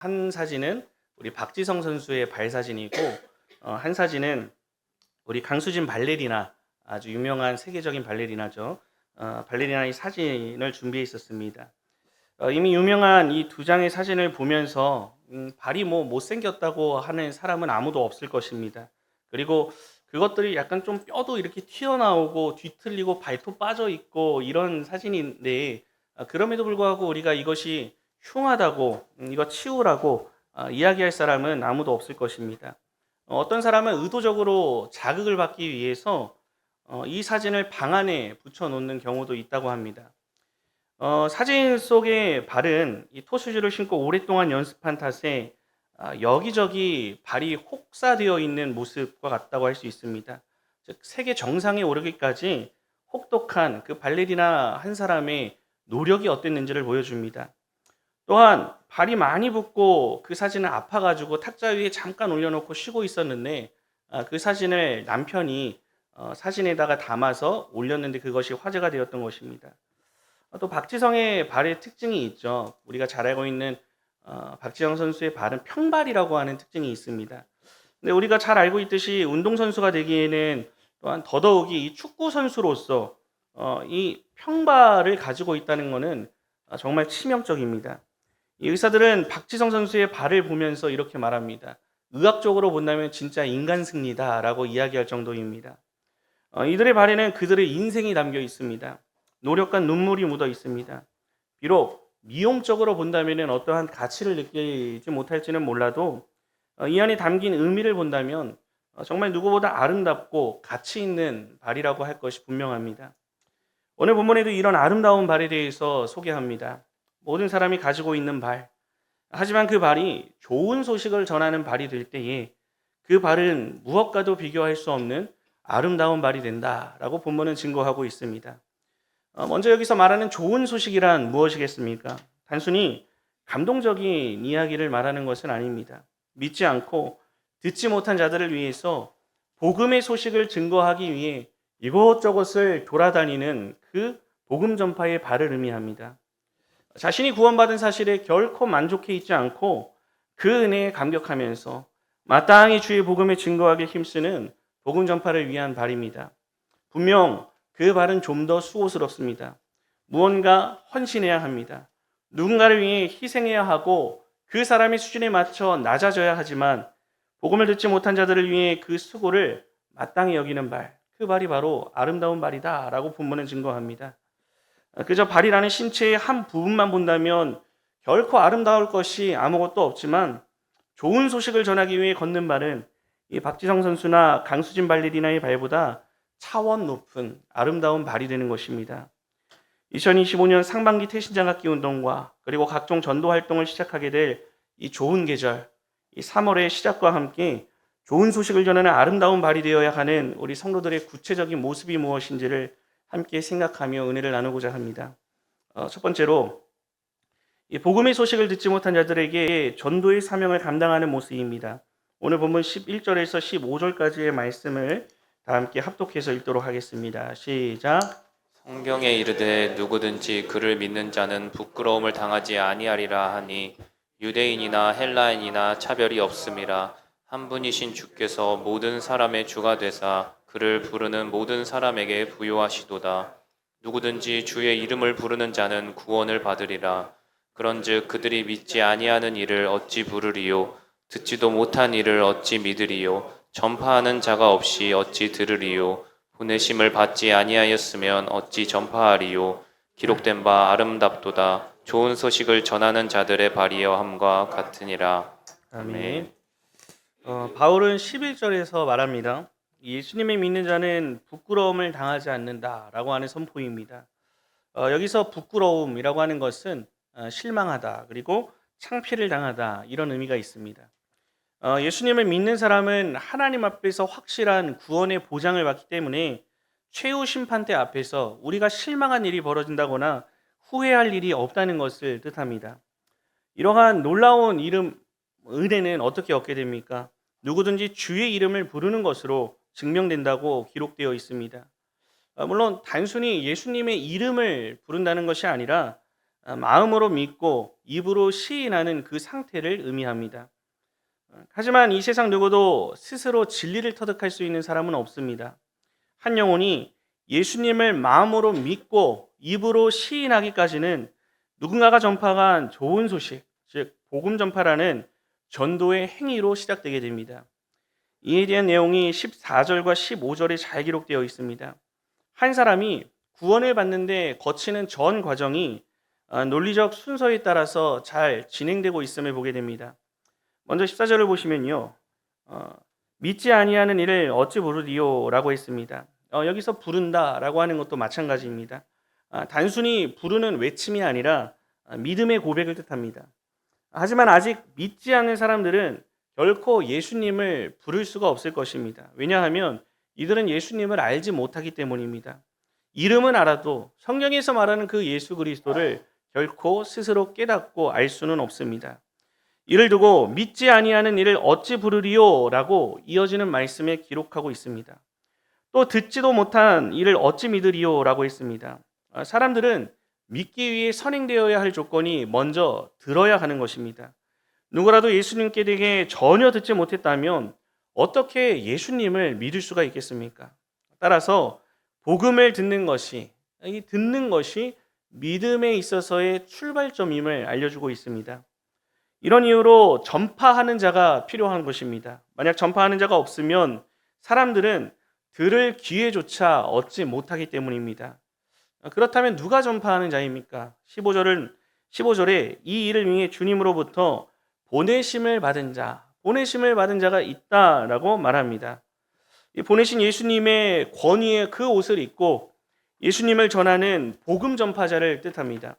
한 사진은 우리 박지성 선수의 발 사진이고 한 사진은 우리 강수진 발레리나 아주 유명한 세계적인 발레리나죠. 발레리나의 사진을 준비했었습니다. 이미 유명한 이 두 장의 사진을 보면서 발이 뭐 못생겼다고 하는 사람은 아무도 없을 것입니다. 그리고 그것들이 약간 좀 뼈도 이렇게 튀어나오고 뒤틀리고 발톱 빠져 있고 이런 사진인데 그럼에도 불구하고 우리가 이것이 흉하다고 이거 치우라고 이야기할 사람은 아무도 없을 것입니다. 어떤 사람은 의도적으로 자극을 받기 위해서 이 사진을 방 안에 붙여놓는 경우도 있다고 합니다. 사진 속의 발은 이 토수즈를 신고 오랫동안 연습한 탓에 여기저기 발이 혹사되어 있는 모습과 같다고 할 수 있습니다. 즉 세계 정상에 오르기까지 혹독한 그 발레리나 한 사람의 노력이 어땠는지를 보여줍니다. 또한 발이 많이 붓고 그 사진은 아파가지고 탁자 위에 잠깐 올려놓고 쉬고 있었는데 그 사진을 남편이 사진에다가 담아서 올렸는데 그것이 화제가 되었던 것입니다. 또 박지성의 발의 특징이 있죠. 우리가 잘 알고 있는 박지성 선수의 발은 평발이라고 하는 특징이 있습니다. 근데 우리가 잘 알고 있듯이 운동선수가 되기에는 또한 더더욱이 이 축구 선수로서 이 평발을 가지고 있다는 것은 정말 치명적입니다. 이 의사들은 박지성 선수의 발을 보면서 이렇게 말합니다. 의학적으로 본다면 진짜 인간 승리다라고 이야기할 정도입니다. 이들의 발에는 그들의 인생이 담겨 있습니다. 노력과 눈물이 묻어 있습니다. 비록 미용적으로 본다면 어떠한 가치를 느끼지 못할지는 몰라도 이 안에 담긴 의미를 본다면 정말 누구보다 아름답고 가치 있는 발이라고 할 것이 분명합니다. 오늘 본문에도 이런 아름다운 발에 대해서 소개합니다. 모든 사람이 가지고 있는 발. 하지만 그 발이 좋은 소식을 전하는 발이 될 때에 그 발은 무엇과도 비교할 수 없는 아름다운 발이 된다라고 본문은 증거하고 있습니다. 먼저 여기서 말하는 좋은 소식이란 무엇이겠습니까? 단순히 감동적인 이야기를 말하는 것은 아닙니다. 믿지 않고 듣지 못한 자들을 위해서 복음의 소식을 증거하기 위해 이곳저곳을 돌아다니는 그 복음 전파의 발을 의미합니다. 자신이 구원받은 사실에 결코 만족해 있지 않고 그 은혜에 감격하면서 마땅히 주의 복음에 증거하기 힘쓰는 복음 전파를 위한 발입니다. 분명 그 발은 좀 더 수고스럽습니다. 무언가 헌신해야 합니다. 누군가를 위해 희생해야 하고 그 사람의 수준에 맞춰 낮아져야 하지만 복음을 듣지 못한 자들을 위해 그 수고를 마땅히 여기는 발, 그 발이 바로 아름다운 발이다라고 본문은 증거합니다. 그저 발이라는 신체의 한 부분만 본다면 결코 아름다울 것이 아무것도 없지만 좋은 소식을 전하기 위해 걷는 발은 이 박지성 선수나 강수진 발레리나의 발보다 차원 높은 아름다운 발이 되는 것입니다. 2025년 상반기 태신장학기 운동과 그리고 각종 전도 활동을 시작하게 될 이 좋은 계절, 이 3월의 시작과 함께 좋은 소식을 전하는 아름다운 발이 되어야 하는 우리 성도들의 구체적인 모습이 무엇인지를 함께 생각하며 은혜를 나누고자 합니다. 첫 번째로 이 복음의 소식을 듣지 못한 자들에게 전도의 사명을 감당하는 모습입니다. 오늘 본문 11절에서 15절까지의 말씀을 다 함께 합독해서 읽도록 하겠습니다. 시작. 성경에 이르되 누구든지 그를 믿는 자는 부끄러움을 당하지 아니하리라 하니 유대인이나 헬라인이나 차별이 없음이라 한 분이신 주께서 모든 사람의 주가 되사 그를 부르는 모든 사람에게 부요하시도다. 누구든지 주의 이름을 부르는 자는 구원을 받으리라. 그런즉 그들이 믿지 아니하는 이를 어찌 부르리요? 듣지도 못한 이를 어찌 믿으리요? 전파하는 자가 없이 어찌 들으리요? 보내심을 받지 아니하였으면 어찌 전파하리요? 기록된 바 아름답도다. 좋은 소식을 전하는 자들의 발이여 함과 같으니라. 아멘. 바울은 11절에서 말합니다. 예수님을 믿는 자는 부끄러움을 당하지 않는다라고 하는 선포입니다. 여기서 부끄러움이라고 하는 것은 실망하다 그리고 창피를 당하다 이런 의미가 있습니다. 예수님을 믿는 사람은 하나님 앞에서 확실한 구원의 보장을 받기 때문에 최후 심판대 앞에서 우리가 실망한 일이 벌어진다거나 후회할 일이 없다는 것을 뜻합니다. 이러한 놀라운 은혜는 어떻게 얻게 됩니까? 누구든지 주의 이름을 부르는 것으로 증명된다고 기록되어 있습니다. 물론 단순히 예수님의 이름을 부른다는 것이 아니라 마음으로 믿고 입으로 시인하는 그 상태를 의미합니다. 하지만 이 세상 누구도 스스로 진리를 터득할 수 있는 사람은 없습니다. 한 영혼이 예수님을 마음으로 믿고 입으로 시인하기까지는 누군가가 전파한 좋은 소식, 즉 복음 전파라는 전도의 행위로 시작되게 됩니다. 이에 대한 내용이 14절과 15절에 잘 기록되어 있습니다. 한 사람이 구원을 받는데 거치는 전 과정이 논리적 순서에 따라서 잘 진행되고 있음을 보게 됩니다. 먼저 14절을 보시면요. 믿지 아니하는 이를 어찌 부르리요? 라고 했습니다. 여기서 부른다라고 하는 것도 마찬가지입니다. 단순히 부르는 외침이 아니라 믿음의 고백을 뜻합니다. 하지만 아직 믿지 않는 사람들은 결코 예수님을 부를 수가 없을 것입니다. 왜냐하면 이들은 예수님을 알지 못하기 때문입니다. 이름은 알아도 성경에서 말하는 그 예수 그리스도를 결코 스스로 깨닫고 알 수는 없습니다. 이를 두고 믿지 아니하는 이를 어찌 부르리요? 라고 이어지는 말씀에 기록하고 있습니다. 또 듣지도 못한 이를 어찌 믿으리요? 라고 했습니다. 사람들은 믿기 위해 선행되어야 할 조건이 먼저 들어야 하는 것입니다. 누구라도 예수님께 대해 전혀 듣지 못했다면 어떻게 예수님을 믿을 수가 있겠습니까? 따라서 복음을 듣는 것이, 이 듣는 것이 믿음에 있어서의 출발점임을 알려주고 있습니다. 이런 이유로 전파하는 자가 필요한 것입니다. 만약 전파하는 자가 없으면 사람들은 들을 기회조차 얻지 못하기 때문입니다. 그렇다면 누가 전파하는 자입니까? 15절에 이 일을 위해 주님으로부터 보내심을 받은 자가 있다라고 말합니다. 이 보내신 예수님의 권위의 그 옷을 입고 예수님을 전하는 복음 전파자를 뜻합니다.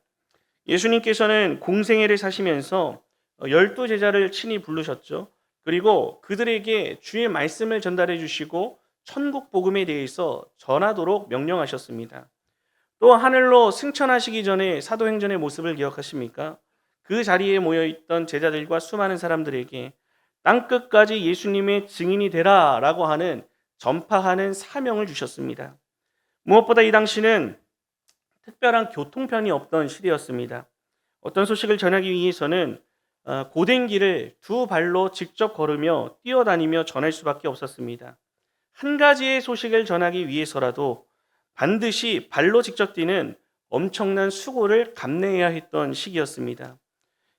예수님께서는 공생애를 사시면서 12제자를 친히 부르셨죠. 그리고 그들에게 주의 말씀을 전달해 주시고 천국 복음에 대해서 전하도록 명령하셨습니다. 또 하늘로 승천하시기 전에 사도행전의 모습을 기억하십니까? 그 자리에 모여있던 제자들과 수많은 사람들에게 땅끝까지 예수님의 증인이 되라라고 하는 전파하는 사명을 주셨습니다. 무엇보다 이 당시는 특별한 교통편이 없던 시대였습니다. 어떤 소식을 전하기 위해서는 고된 길을 두 발로 직접 걸으며 뛰어다니며 전할 수밖에 없었습니다. 한 가지의 소식을 전하기 위해서라도 반드시 발로 직접 뛰는 엄청난 수고를 감내해야 했던 시기였습니다.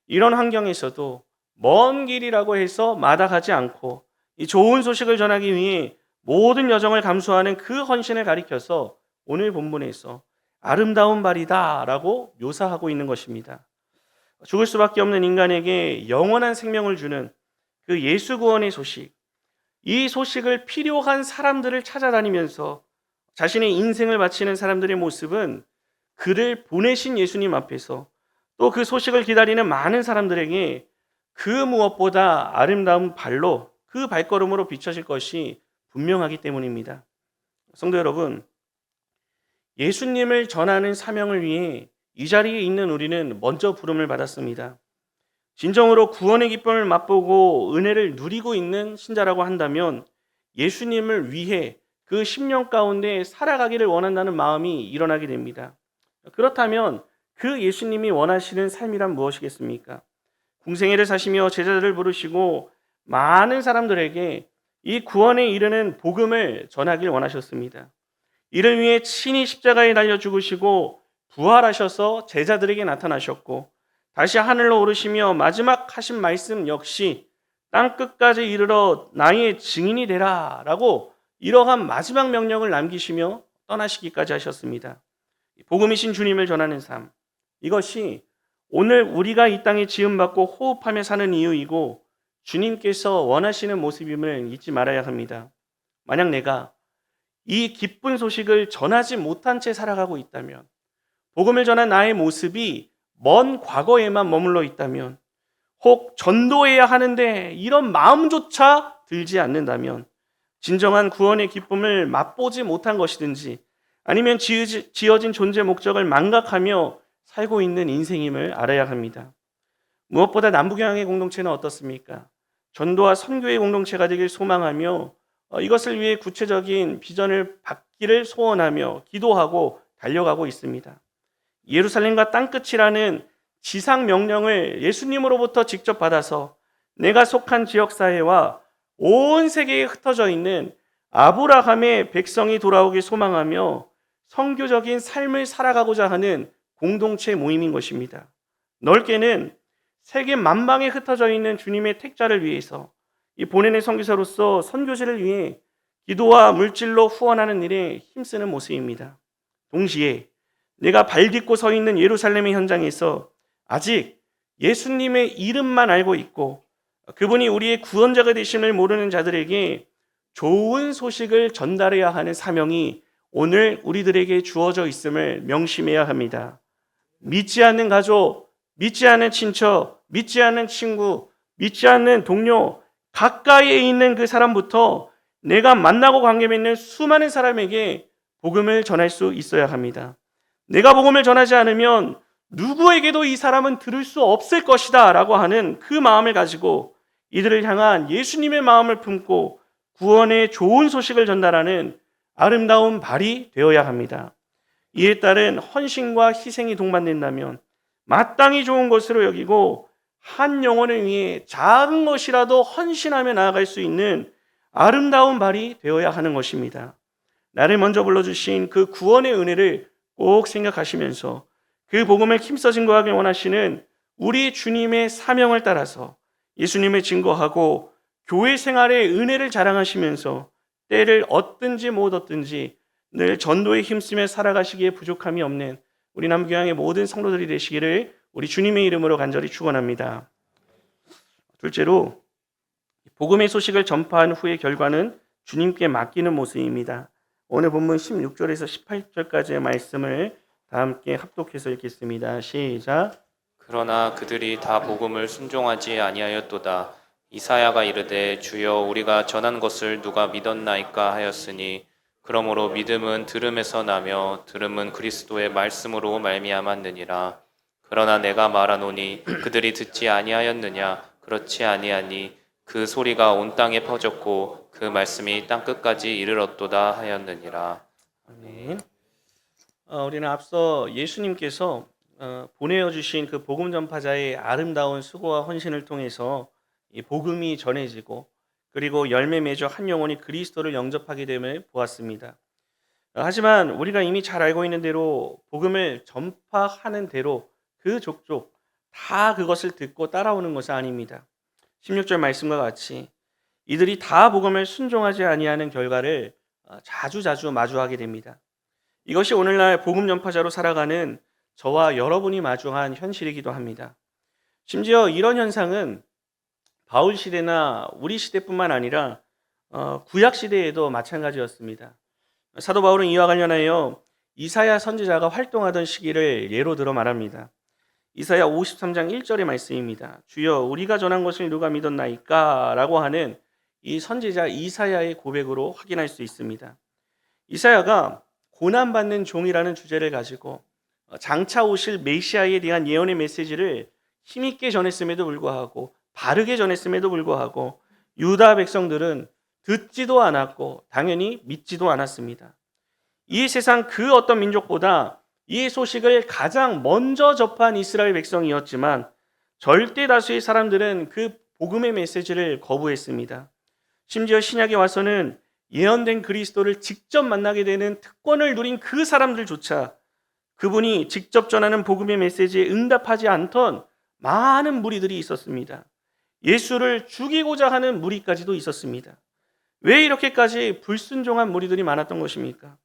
이런 환경에서도 먼 길이라고 해서 마다하지 않고 이 좋은 소식을 전하기 위해 모든 여정을 감수하는 그 헌신을 가리켜서 오늘 본문에서 아름다운 발이다 라고 묘사하고 있는 것입니다. 죽을 수밖에 없는 인간에게 영원한 생명을 주는 그 예수 구원의 소식, 이 소식을 필요한 사람들을 찾아다니면서 자신의 인생을 바치는 사람들의 모습은 그를 보내신 예수님 앞에서 또 그 소식을 기다리는 많은 사람들에게 그 무엇보다 아름다운 발로, 그 발걸음으로 비춰질 것이 분명하기 때문입니다. 성도 여러분, 예수님을 전하는 사명을 위해 이 자리에 있는 우리는 먼저 부름을 받았습니다. 진정으로 구원의 기쁨을 맛보고 은혜를 누리고 있는 신자라고 한다면 예수님을 위해 그 10년 가운데 살아가기를 원한다는 마음이 일어나게 됩니다. 그렇다면 그 예수님이 원하시는 삶이란 무엇이겠습니까? 공생애를 사시며 제자들을 부르시고 많은 사람들에게 이 구원에 이르는 복음을 전하길 원하셨습니다. 이를 위해 친히 십자가에 달려 죽으시고 부활하셔서 제자들에게 나타나셨고 다시 하늘로 오르시며 마지막 하신 말씀 역시 땅끝까지 이르러 나의 증인이 되라 라고 이러한 마지막 명령을 남기시며 떠나시기까지 하셨습니다. 복음이신 주님을 전하는 삶, 이것이 오늘 우리가 이 땅에 지음받고 호흡하며 사는 이유이고 주님께서 원하시는 모습임을 잊지 말아야 합니다. 만약 내가 이 기쁜 소식을 전하지 못한 채 살아가고 있다면, 복음을 전한 나의 모습이 먼 과거에만 머물러 있다면, 혹 전도해야 하는데 이런 마음조차 들지 않는다면 진정한 구원의 기쁨을 맛보지 못한 것이든지 아니면 지어진 존재 목적을 망각하며 살고 있는 인생임을 알아야 합니다. 무엇보다 남북영의 공동체는 어떻습니까? 전도와 선교의 공동체가 되길 소망하며 이것을 위해 구체적인 비전을 받기를 소원하며 기도하고 달려가고 있습니다. 예루살렘과 땅끝이라는 지상 명령을 예수님으로부터 직접 받아서 내가 속한 지역사회와 온 세계에 흩어져 있는 아브라함의 백성이 돌아오길 소망하며 선교적인 삶을 살아가고자 하는 공동체 모임인 것입니다. 넓게는 세계 만방에 흩어져 있는 주님의 택자를 위해서 이 보내는 선교사로서 선교지를 위해 기도와 물질로 후원하는 일에 힘쓰는 모습입니다. 동시에 내가 발 딛고 서 있는 예루살렘의 현장에서 아직 예수님의 이름만 알고 있고 그분이 우리의 구원자가 되심을 모르는 자들에게 좋은 소식을 전달해야 하는 사명이 오늘 우리들에게 주어져 있음을 명심해야 합니다. 믿지 않는 가족, 믿지 않는 친척, 믿지 않는 친구, 믿지 않는 동료, 가까이에 있는 그 사람부터 내가 만나고 관계 맺는 수많은 사람에게 복음을 전할 수 있어야 합니다. 내가 복음을 전하지 않으면 누구에게도 이 사람은 들을 수 없을 것이다 라고 하는 그 마음을 가지고 이들을 향한 예수님의 마음을 품고 구원의 좋은 소식을 전달하는 아름다운 발이 되어야 합니다. 이에 따른 헌신과 희생이 동반된다면 마땅히 좋은 것으로 여기고 한 영혼을 위해 작은 것이라도 헌신하며 나아갈 수 있는 아름다운 발이 되어야 하는 것입니다. 나를 먼저 불러주신 그 구원의 은혜를 꼭 생각하시면서 그 복음을 힘써 증거하길 원하시는 우리 주님의 사명을 따라서 예수님을 증거하고 교회 생활의 은혜를 자랑하시면서 때를 얻든지 못 얻든지 늘 전도에 힘쓰며 살아가시기에 부족함이 없는 우리 남교양의 모든 성도들이 되시기를 우리 주님의 이름으로 간절히 축원합니다. 둘째로 복음의 소식을 전파한 후의 결과는 주님께 맡기는 모습입니다. 오늘 본문 16절에서 18절까지의 말씀을 다 함께 합독해서 읽겠습니다. 시작. 그러나 그들이 다 복음을 순종하지 아니하였도다. 이사야가 이르되 주여 우리가 전한 것을 누가 믿었나이까 하였으니 그러므로 믿음은 들음에서 나며 들음은 그리스도의 말씀으로 말미암았느니라. 그러나 내가 말하노니 그들이 듣지 아니하였느냐? 그렇지 아니하니 그 소리가 온 땅에 퍼졌고 그 말씀이 땅끝까지 이르렀도다 하였느니라. 아멘. 우리는 앞서 예수님께서 보내어주신 그 복음 전파자의 아름다운 수고와 헌신을 통해서 이 복음이 전해지고 그리고 열매 맺어 한 영혼이 그리스도를 영접하게 됨을 보았습니다. 하지만 우리가 이미 잘 알고 있는 대로 복음을 전파하는 대로 그 족족 다 그것을 듣고 따라오는 것은 아닙니다. 16절 말씀과 같이 이들이 다 복음을 순종하지 아니하는 결과를 자주자주 마주하게 됩니다. 이것이 오늘날 복음 전파자로 살아가는 저와 여러분이 마주한 현실이기도 합니다. 심지어 이런 현상은 바울 시대나 우리 시대뿐만 아니라 구약 시대에도 마찬가지였습니다. 사도 바울은 이와 관련하여 이사야 선지자가 활동하던 시기를 예로 들어 말합니다. 이사야 53장 1절의 말씀입니다. 주여 우리가 전한 것을 누가 믿었나이까? 라고 하는 이 선지자 이사야의 고백으로 확인할 수 있습니다. 이사야가 고난받는 종이라는 주제를 가지고 장차 오실 메시아에 대한 예언의 메시지를 힘있게 전했음에도 불구하고 바르게 전했음에도 불구하고 유다 백성들은 듣지도 않았고 당연히 믿지도 않았습니다. 이 세상 그 어떤 민족보다 이 소식을 가장 먼저 접한 이스라엘 백성이었지만 절대 다수의 사람들은 그 복음의 메시지를 거부했습니다. 심지어 신약에 와서는 예언된 그리스도를 직접 만나게 되는 특권을 누린 그 사람들조차 그분이 직접 전하는 복음의 메시지에 응답하지 않던 많은 무리들이 있었습니다. 예수를 죽이고자 하는 무리까지도 있었습니다. 왜 이렇게까지 불순종한 무리들이 많았던 것입니까?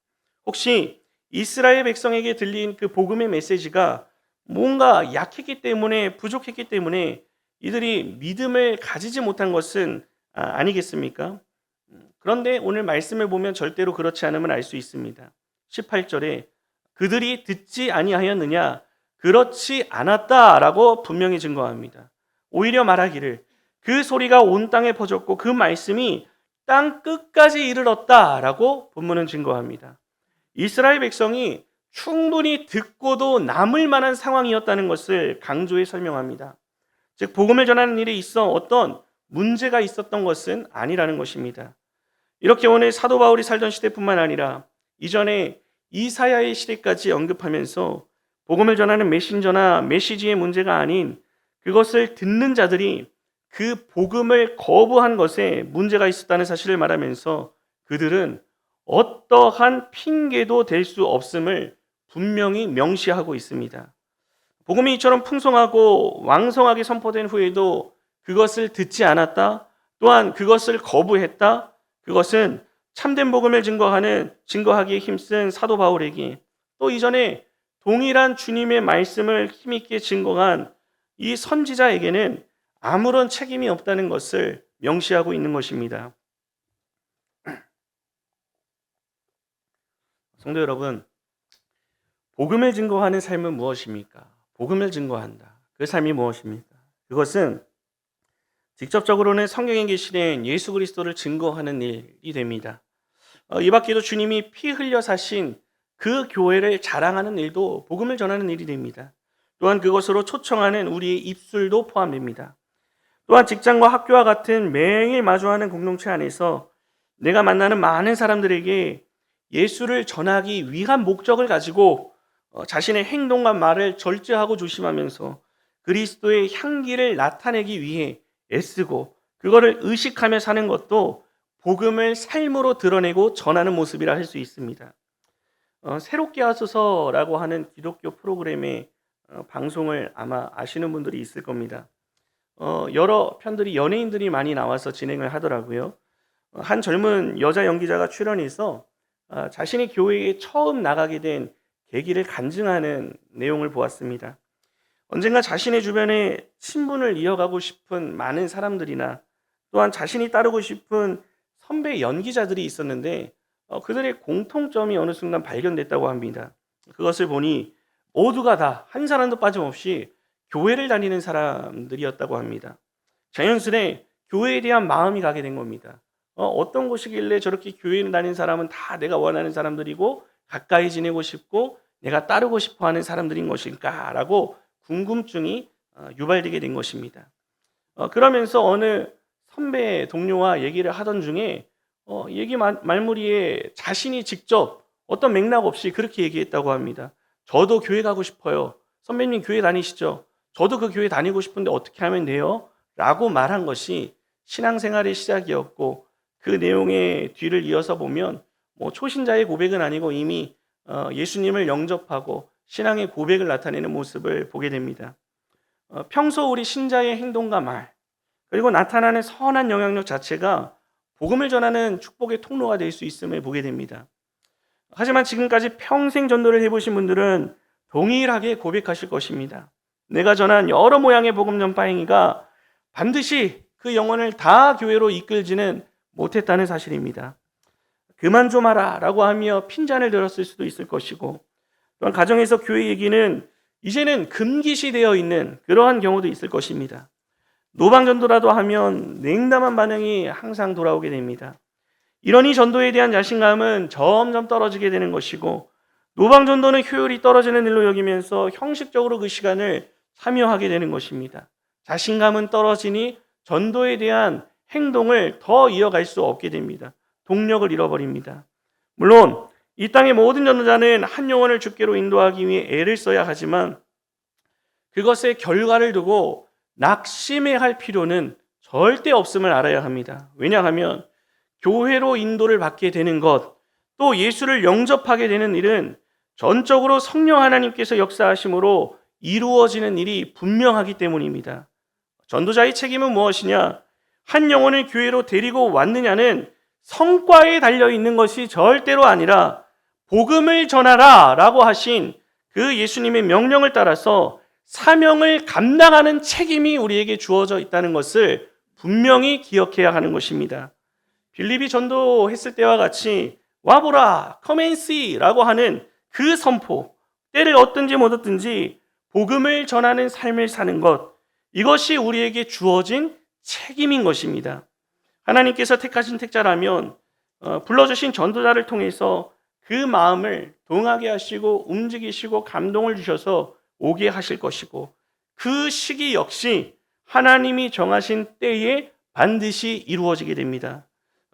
혹시 이스라엘 백성에게 들린 그 복음의 메시지가 뭔가 약했기 때문에 부족했기 때문에 이들이 믿음을 가지지 못한 것은 아니겠습니까? 그런데 오늘 말씀을 보면 절대로 그렇지 않음을 알 수 있습니다. 18절에 그들이 듣지 아니하였느냐? 그렇지 않았다라고 분명히 증거합니다. 오히려 말하기를 그 소리가 온 땅에 퍼졌고 그 말씀이 땅 끝까지 이르렀다라고 본문은 증거합니다. 이스라엘 백성이 충분히 듣고도 남을 만한 상황이었다는 것을 강조해 설명합니다. 즉 복음을 전하는 일에 있어 어떤 문제가 있었던 것은 아니라는 것입니다. 이렇게 오늘 사도 바울이 살던 시대뿐만 아니라 이전에 이사야의 시대까지 언급하면서 복음을 전하는 메신저나 메시지의 문제가 아닌 그것을 듣는 자들이 그 복음을 거부한 것에 문제가 있었다는 사실을 말하면서 그들은 어떠한 핑계도 될 수 없음을 분명히 명시하고 있습니다. 복음이 이처럼 풍성하고 왕성하게 선포된 후에도 그것을 듣지 않았다, 또한 그것을 거부했다, 그것은 참된 복음을 증거하기에 힘쓴 사도 바울에게 또 이전에 동일한 주님의 말씀을 힘있게 증거한 이 선지자에게는 아무런 책임이 없다는 것을 명시하고 있는 것입니다. 성도 여러분, 복음을 증거하는 삶은 무엇입니까? 복음을 증거한다. 그 삶이 무엇입니까? 그것은 직접적으로는 성경에 계시된 예수 그리스도를 증거하는 일이 됩니다. 이 밖에도 주님이 피 흘려 사신 그 교회를 자랑하는 일도 복음을 전하는 일이 됩니다. 또한 그것으로 초청하는 우리의 입술도 포함됩니다. 또한 직장과 학교와 같은 매일 마주하는 공동체 안에서 내가 만나는 많은 사람들에게 예수를 전하기 위한 목적을 가지고 자신의 행동과 말을 절제하고 조심하면서 그리스도의 향기를 나타내기 위해 애쓰고 그거를 의식하며 사는 것도 복음을 삶으로 드러내고 전하는 모습이라 할 수 있습니다. 새롭게 하소서라고 하는 기독교 프로그램의 방송을 아마 아시는 분들이 있을 겁니다. 여러 편들이 연예인들이 많이 나와서 진행을 하더라고요. 한 젊은 여자 연기자가 출연해서 자신이 교회에 처음 나가게 된 계기를 간증하는 내용을 보았습니다. 언젠가 자신의 주변에 신분을 이어가고 싶은 많은 사람들이나 또한 자신이 따르고 싶은 선배 연기자들이 있었는데 그들의 공통점이 어느 순간 발견됐다고 합니다. 그것을 보니 모두가 다 한 사람도 빠짐없이 교회를 다니는 사람들이었다고 합니다. 자연스레 교회에 대한 마음이 가게 된 겁니다. 어떤 곳이길래 저렇게 교회를 다니는 사람은 다 내가 원하는 사람들이고 가까이 지내고 싶고 내가 따르고 싶어하는 사람들인 것일까라고 궁금증이 유발되게 된 것입니다. 그러면서 어느 선배 동료와 얘기를 하던 중에 얘기 말무리에 자신이 직접 어떤 맥락 없이 그렇게 얘기했다고 합니다. 저도 교회 가고 싶어요. 선배님 교회 다니시죠? 저도 그 교회 다니고 싶은데 어떻게 하면 돼요? 라고 말한 것이 신앙생활의 시작이었고 그 내용의 뒤를 이어서 보면 초신자의 고백은 아니고 이미 예수님을 영접하고 신앙의 고백을 나타내는 모습을 보게 됩니다. 평소 우리 신자의 행동과 말 그리고 나타나는 선한 영향력 자체가 복음을 전하는 축복의 통로가 될 수 있음을 보게 됩니다. 하지만 지금까지 평생 전도를 해보신 분들은 동일하게 고백하실 것입니다. 내가 전한 여러 모양의 복음 전파 행위가 반드시 그 영혼을 다 교회로 이끌지는 못했다는 사실입니다. 그만 좀 하라 라고 하며 핀잔을 들었을 수도 있을 것이고 또한 가정에서 교회 얘기는 이제는 금기시되어 있는 그러한 경우도 있을 것입니다. 노방전도라도 하면 냉담한 반응이 항상 돌아오게 됩니다. 이러니 전도에 대한 자신감은 점점 떨어지게 되는 것이고 노방전도는 효율이 떨어지는 일로 여기면서 형식적으로 그 시간을 참여하게 되는 것입니다. 자신감은 떨어지니 전도에 대한 행동을 더 이어갈 수 없게 됩니다. 동력을 잃어버립니다. 물론 이 땅의 모든 전도자는 한 영혼을 주께로 인도하기 위해 애를 써야 하지만 그것의 결과를 두고 낙심해할 필요는 절대 없음을 알아야 합니다. 왜냐하면 교회로 인도를 받게 되는 것, 또 예수를 영접하게 되는 일은 전적으로 성령 하나님께서 역사하심으로 이루어지는 일이 분명하기 때문입니다. 전도자의 책임은 무엇이냐? 한 영혼을 교회로 데리고 왔느냐는 성과에 달려있는 것이 절대로 아니라 복음을 전하라 라고 하신 그 예수님의 명령을 따라서 사명을 감당하는 책임이 우리에게 주어져 있다는 것을 분명히 기억해야 하는 것입니다. 빌립이 전도했을 때와 같이 와보라, come and see 라고 하는 그 선포, 때를 얻든지 못 얻든지 복음을 전하는 삶을 사는 것, 이것이 우리에게 주어진 책임인 것입니다. 하나님께서 택하신 택자라면 불러주신 전도자를 통해서 그 마음을 동하게 하시고 움직이시고 감동을 주셔서 오게 하실 것이고 그 시기 역시 하나님이 정하신 때에 반드시 이루어지게 됩니다.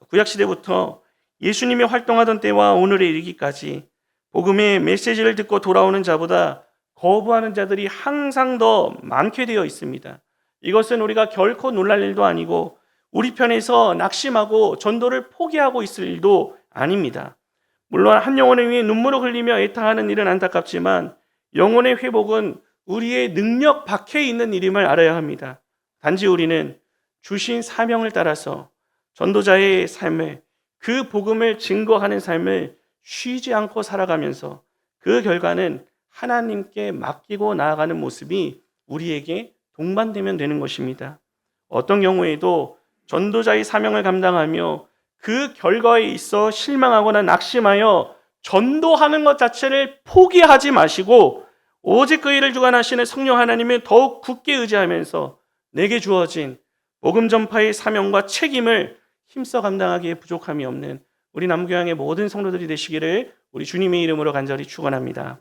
구약시대부터 예수님이 활동하던 때와 오늘에 이르기까지 복음의 메시지를 듣고 돌아오는 자보다 거부하는 자들이 항상 더 많게 되어 있습니다. 이것은 우리가 결코 놀랄 일도 아니고 우리 편에서 낙심하고 전도를 포기하고 있을 일도 아닙니다. 물론 한 영혼을 위해 눈물을 흘리며 애타하는 일은 안타깝지만 영혼의 회복은 우리의 능력 밖에 있는 일임을 알아야 합니다. 단지 우리는 주신 사명을 따라서 전도자의 삶을, 그 복음을 증거하는 삶을 쉬지 않고 살아가면서 그 결과는 하나님께 맡기고 나아가는 모습이 우리에게 동반되면 되는 것입니다. 어떤 경우에도 전도자의 사명을 감당하며 그 결과에 있어 실망하거나 낙심하여 전도하는 것 자체를 포기하지 마시고 오직 그 일을 주관하시는 성령 하나님을 더욱 굳게 의지하면서 내게 주어진 복음 전파의 사명과 책임을 힘써 감당하기에 부족함이 없는 우리 남교양의 모든 성도들이 되시기를 우리 주님의 이름으로 간절히 축원합니다.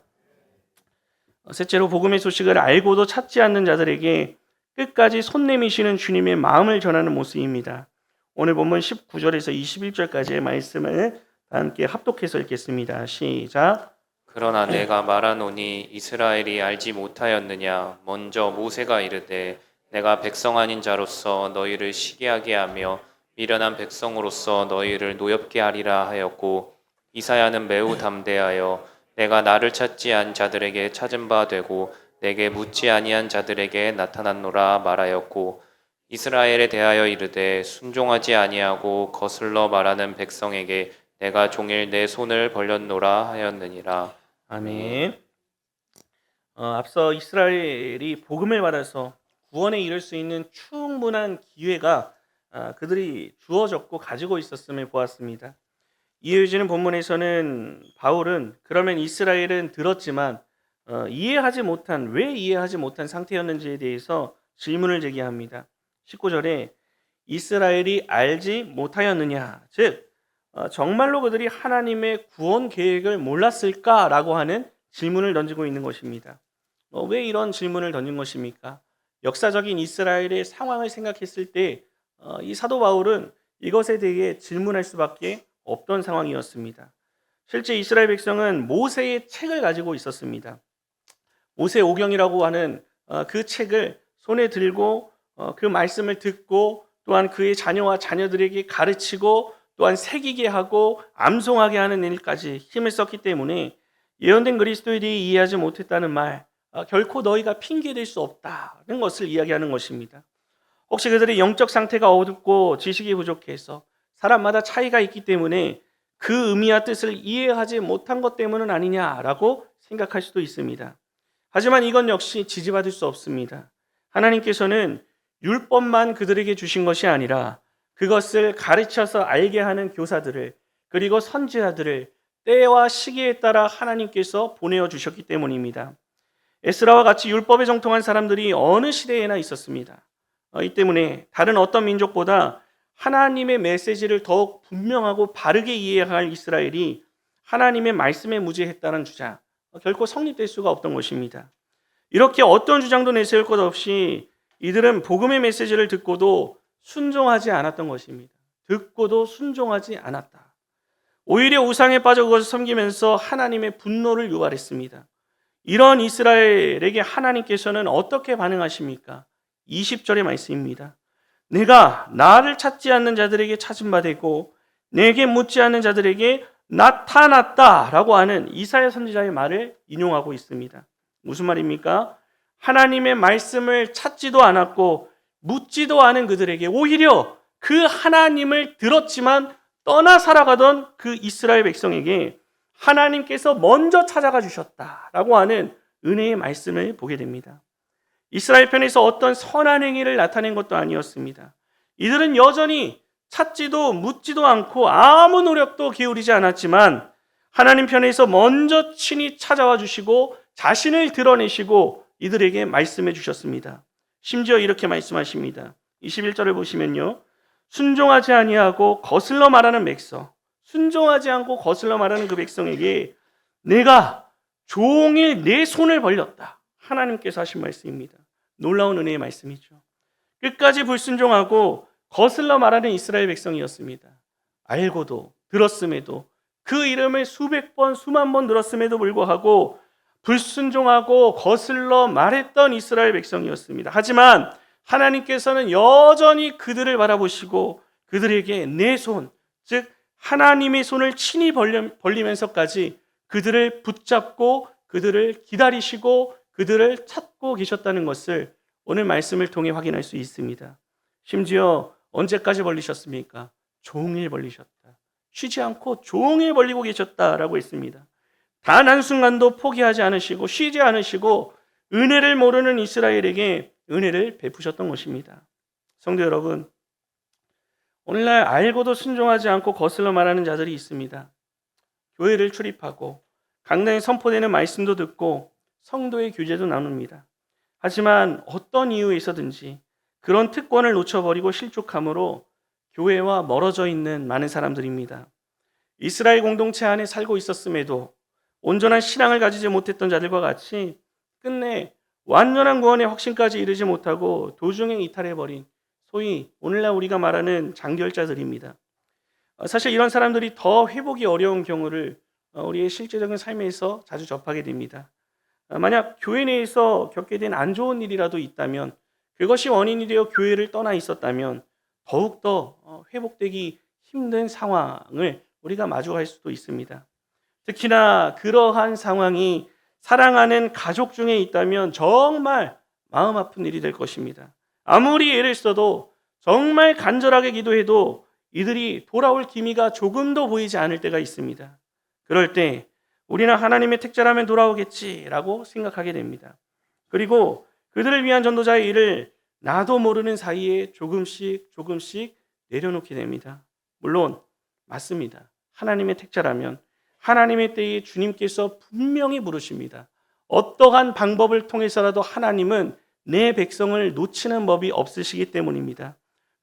셋째로 복음의 소식을 알고도 찾지 않는 자들에게 끝까지 손 내미시는 주님의 마음을 전하는 모습입니다. 오늘 본문 19절에서 21절까지의 말씀을 함께 합독해서 읽겠습니다. 시작. 그러나 내가 말하노니 이스라엘이 알지 못하였느냐. 먼저 모세가 이르되 내가 백성 아닌 자로서 너희를 시기하게 하며 미련한 백성으로서 너희를 노엽게 하리라 하였고, 이사야는 매우 담대하여 내가 나를 찾지 않은 자들에게 찾은 바 되고 내게 묻지 아니한 자들에게 나타났노라 말하였고, 이스라엘에 대하여 이르되 순종하지 아니하고 거슬러 말하는 백성에게 내가 종일 내 손을 벌렸노라 하였느니라. 아멘. 앞서 이스라엘이 복음을 받아서 구원에 이를 수 있는 충분한 기회가 그들이 주어졌고 가지고 있었음을 보았습니다. 이어지는 본문에서는 바울은 그러면 이스라엘은 들었지만 왜 이해하지 못한 상태였는지에 대해서 질문을 제기합니다. 19절에 이스라엘이 알지 못하였느냐, 즉 정말로 그들이 하나님의 구원 계획을 몰랐을까라고 하는 질문을 던지고 있는 것입니다. 왜 이런 질문을 던진 것입니까? 역사적인 이스라엘의 상황을 생각했을 때 이 사도 바울은 이것에 대해 질문할 수밖에 없던 상황이었습니다. 실제 이스라엘 백성은 모세의 책을 가지고 있었습니다. 모세 오경이라고 하는 그 책을 손에 들고 그 말씀을 듣고 또한 그의 자녀와 자녀들에게 가르치고 또한 새기게 하고 암송하게 하는 일까지 힘을 썼기 때문에 예언된 그리스도에 대해 이해하지 못했다는 말, 결코 너희가 핑계댈 수 없다는 것을 이야기하는 것입니다. 혹시 그들의 영적 상태가 어둡고 지식이 부족해서 사람마다 차이가 있기 때문에 그 의미와 뜻을 이해하지 못한 것 때문은 아니냐라고 생각할 수도 있습니다. 하지만 이건 역시 지지받을 수 없습니다. 하나님께서는 율법만 그들에게 주신 것이 아니라 그것을 가르쳐서 알게 하는 교사들을, 그리고 선지자들을 때와 시기에 따라 하나님께서 보내어 주셨기 때문입니다. 에스라와 같이 율법에 정통한 사람들이 어느 시대에나 있었습니다. 이 때문에 다른 어떤 민족보다 하나님의 메시지를 더욱 분명하고 바르게 이해할 이스라엘이 하나님의 말씀에 무죄했다는 주장, 결코 성립될 수가 없던 것입니다. 이렇게 어떤 주장도 내세울 것 없이 이들은 복음의 메시지를 듣고도 순종하지 않았던 것입니다. 듣고도 순종하지 않았다. 오히려 우상에 빠져 그것을 섬기면서 하나님의 분노를 유발했습니다. 이런 이스라엘에게 하나님께서는 어떻게 반응하십니까? 20절의 말씀입니다. 내가 나를 찾지 않는 자들에게 찾은 바 되고 내게 묻지 않는 자들에게 나타났다라고 하는 이사야 선지자의 말을 인용하고 있습니다. 무슨 말입니까? 하나님의 말씀을 찾지도 않았고 묻지도 않은 그들에게 오히려 그 하나님을 들었지만 떠나 살아가던 그 이스라엘 백성에게 하나님께서 먼저 찾아가 주셨다라고 하는 은혜의 말씀을 보게 됩니다. 이스라엘 편에서 어떤 선한 행위를 나타낸 것도 아니었습니다. 이들은 여전히 찾지도 묻지도 않고 아무 노력도 기울이지 않았지만 하나님 편에서 먼저 친히 찾아와 주시고 자신을 드러내시고 이들에게 말씀해 주셨습니다. 심지어 이렇게 말씀하십니다. 21절을 보시면요, 순종하지 아니하고 거슬러 말하는 백성, 순종하지 않고 거슬러 말하는 그 백성에게 내가 종일 내 손을 벌렸다. 하나님께서 하신 말씀입니다. 놀라운 은혜의 말씀이죠. 끝까지 불순종하고 거슬러 말하는 이스라엘 백성이었습니다. 알고도 들었음에도 그 이름을 수백 번 수만 번 들었음에도 불구하고 불순종하고 거슬러 말했던 이스라엘 백성이었습니다. 하지만 하나님께서는 여전히 그들을 바라보시고 그들에게 내 손, 즉 하나님의 손을 친히 벌리면서까지 그들을 붙잡고 그들을 기다리시고 그들을 찾고 계셨다는 것을 오늘 말씀을 통해 확인할 수 있습니다. 심지어 언제까지 벌리셨습니까? 종일 벌리셨다. 쉬지 않고 종일 벌리고 계셨다라고 했습니다. 단 한순간도 포기하지 않으시고 쉬지 않으시고 은혜를 모르는 이스라엘에게 은혜를 베푸셨던 것입니다. 성도 여러분, 오늘날 알고도 순종하지 않고 거슬러 말하는 자들이 있습니다. 교회를 출입하고 강단에 선포되는 말씀도 듣고 성도의 교제도 나눕니다. 하지만 어떤 이유에 있어든지 그런 특권을 놓쳐버리고 실족함으로 교회와 멀어져 있는 많은 사람들입니다. 이스라엘 공동체 안에 살고 있었음에도 온전한 신앙을 가지지 못했던 자들과 같이 끝내 완전한 구원의 확신까지 이르지 못하고 도중에 이탈해버린 소위 오늘날 우리가 말하는 장결자들입니다. 사실 이런 사람들이 더 회복이 어려운 경우를 우리의 실제적인 삶에서 자주 접하게 됩니다. 만약 교회 내에서 겪게 된 안 좋은 일이라도 있다면 그것이 원인이 되어 교회를 떠나 있었다면 더욱더 회복되기 힘든 상황을 우리가 마주할 수도 있습니다. 특히나 그러한 상황이 사랑하는 가족 중에 있다면 정말 마음 아픈 일이 될 것입니다. 아무리 애를 써도 정말 간절하게 기도해도 이들이 돌아올 기미가 조금도 보이지 않을 때가 있습니다. 그럴 때 우리는 하나님의 택자라면 돌아오겠지라고 생각하게 됩니다. 그리고 그들을 위한 전도자의 일을 나도 모르는 사이에 조금씩 내려놓게 됩니다. 물론 맞습니다. 하나님의 택자라면 하나님의 때에 주님께서 분명히 부르십니다. 어떠한 방법을 통해서라도 하나님은 내 백성을 놓치는 법이 없으시기 때문입니다.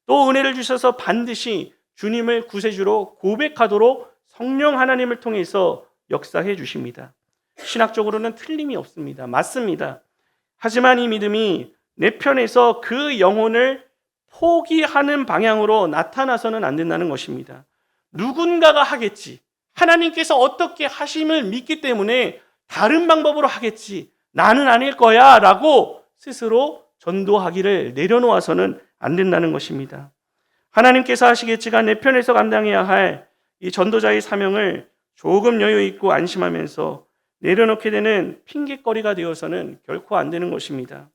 또 은혜를 주셔서 반드시 주님을 구세주로 고백하도록 성령 하나님을 통해서 역사해 주십니다. 신학적으로는 틀림이 없습니다. 맞습니다. 하지만 이 믿음이 내 편에서 그 영혼을 포기하는 방향으로 나타나서는 안 된다는 것입니다. 누군가가 하겠지. 하나님께서 어떻게 하심을 믿기 때문에 다른 방법으로 하겠지. 나는 아닐 거야 라고 스스로 전도하기를 내려놓아서는 안 된다는 것입니다. 하나님께서 하시겠지가 내 편에서 감당해야 할 이 전도자의 사명을 조금 여유 있고 안심하면서 내려놓게 되는 핑계거리가 되어서는 결코 안 되는 것입니다.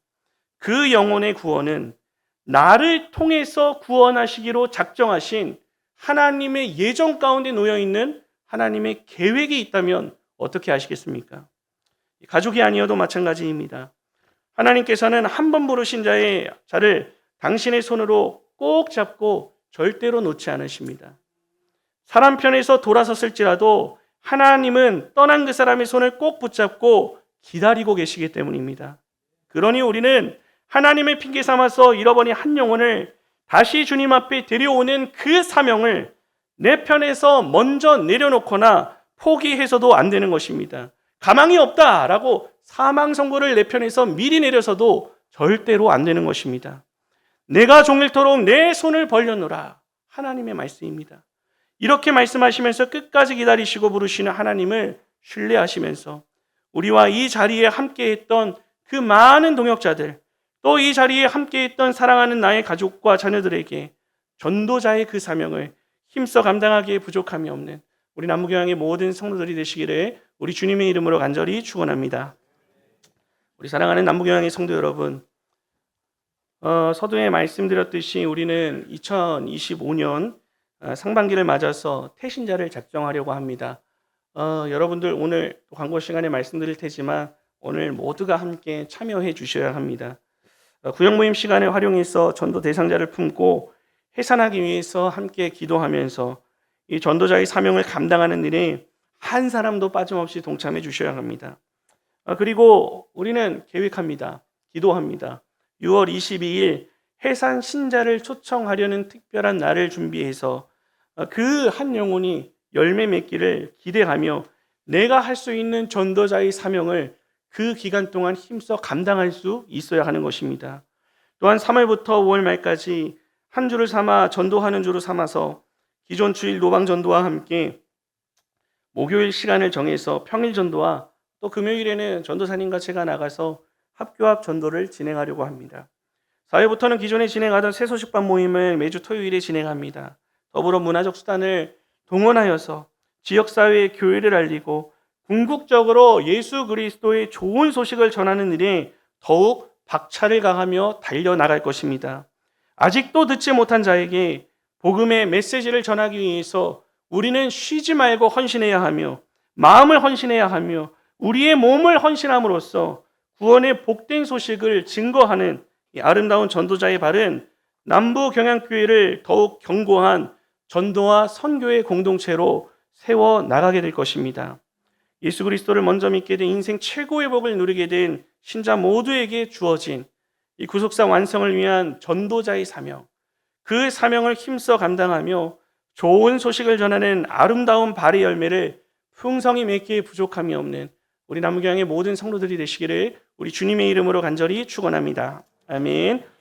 그 영혼의 구원은 나를 통해서 구원하시기로 작정하신 하나님의 예정 가운데 놓여있는 하나님의 계획이 있다면 어떻게 하시겠습니까? 가족이 아니어도 마찬가지입니다. 하나님께서는 한 번 부르신 자를 당신의 손으로 꼭 잡고 절대로 놓지 않으십니다. 사람 편에서 돌아섰을지라도 하나님은 떠난 그 사람의 손을 꼭 붙잡고 기다리고 계시기 때문입니다. 그러니 우리는 하나님의 핑계 삼아서 잃어버린 한 영혼을 다시 주님 앞에 데려오는 그 사명을 내 편에서 먼저 내려놓거나 포기해서도 안 되는 것입니다. 가망이 없다라고 사망 선고를 내 편에서 미리 내려서도 절대로 안 되는 것입니다. 내가 종일토록 내 손을 벌려놓으라. 하나님의 말씀입니다. 이렇게 말씀하시면서 끝까지 기다리시고 부르시는 하나님을 신뢰하시면서 우리와 이 자리에 함께했던 그 많은 동역자들, 또 이 자리에 함께했던 사랑하는 나의 가족과 자녀들에게 전도자의 그 사명을 힘써 감당하기에 부족함이 없는 우리 남부교양의 모든 성도들이 되시기를 우리 주님의 이름으로 간절히 축원합니다. 우리 사랑하는 남부교양의 성도 여러분, 서두에 말씀드렸듯이 우리는 2025년 상반기를 맞아서 태신자를 작정하려고 합니다. 여러분들 오늘 광고 시간에 말씀드릴 테지만 오늘 모두가 함께 참여해 주셔야 합니다. 구역 모임 시간을 활용해서 전도 대상자를 품고 해산하기 위해서 함께 기도하면서 이 전도자의 사명을 감당하는 일에 한 사람도 빠짐없이 동참해 주셔야 합니다. 그리고 우리는 계획합니다. 기도합니다. 6월 22일 해산 신자를 초청하려는 특별한 날을 준비해서 그 한 영혼이 열매 맺기를 기대하며 내가 할 수 있는 전도자의 사명을 그 기간 동안 힘써 감당할 수 있어야 하는 것입니다. 또한 3월부터 5월 말까지 한 주를 삼아 전도하는 주로 삼아서 기존 주일 노방 전도와 함께 목요일 시간을 정해서 평일 전도와 또 금요일에는 전도사님과 제가 나가서 합교합 전도를 진행하려고 합니다. 4회부터는 기존에 진행하던 새소식반 모임을 매주 토요일에 진행합니다. 더불어 문화적 수단을 동원하여서 지역사회의 교회를 알리고 궁극적으로 예수 그리스도의 좋은 소식을 전하는 일에 더욱 박차를 가하며 달려나갈 것입니다. 아직도 듣지 못한 자에게 복음의 메시지를 전하기 위해서 우리는 쉬지 말고 헌신해야 하며 마음을 헌신해야 하며 우리의 몸을 헌신함으로써 구원의 복된 소식을 증거하는 이 아름다운 전도자의 발은 남부 경양교회를 더욱 견고한 전도와 선교의 공동체로 세워 나가게 될 것입니다. 예수 그리스도를 먼저 믿게 된 인생 최고의 복을 누리게 된 신자 모두에게 주어진 이 구속사 완성을 위한 전도자의 사명, 그 사명을 힘써 감당하며 좋은 소식을 전하는 아름다운 발의 열매를 풍성히 맺기에 부족함이 없는 우리 남부경의 모든 성도들이 되시기를 우리 주님의 이름으로 간절히 축원합니다. 아멘.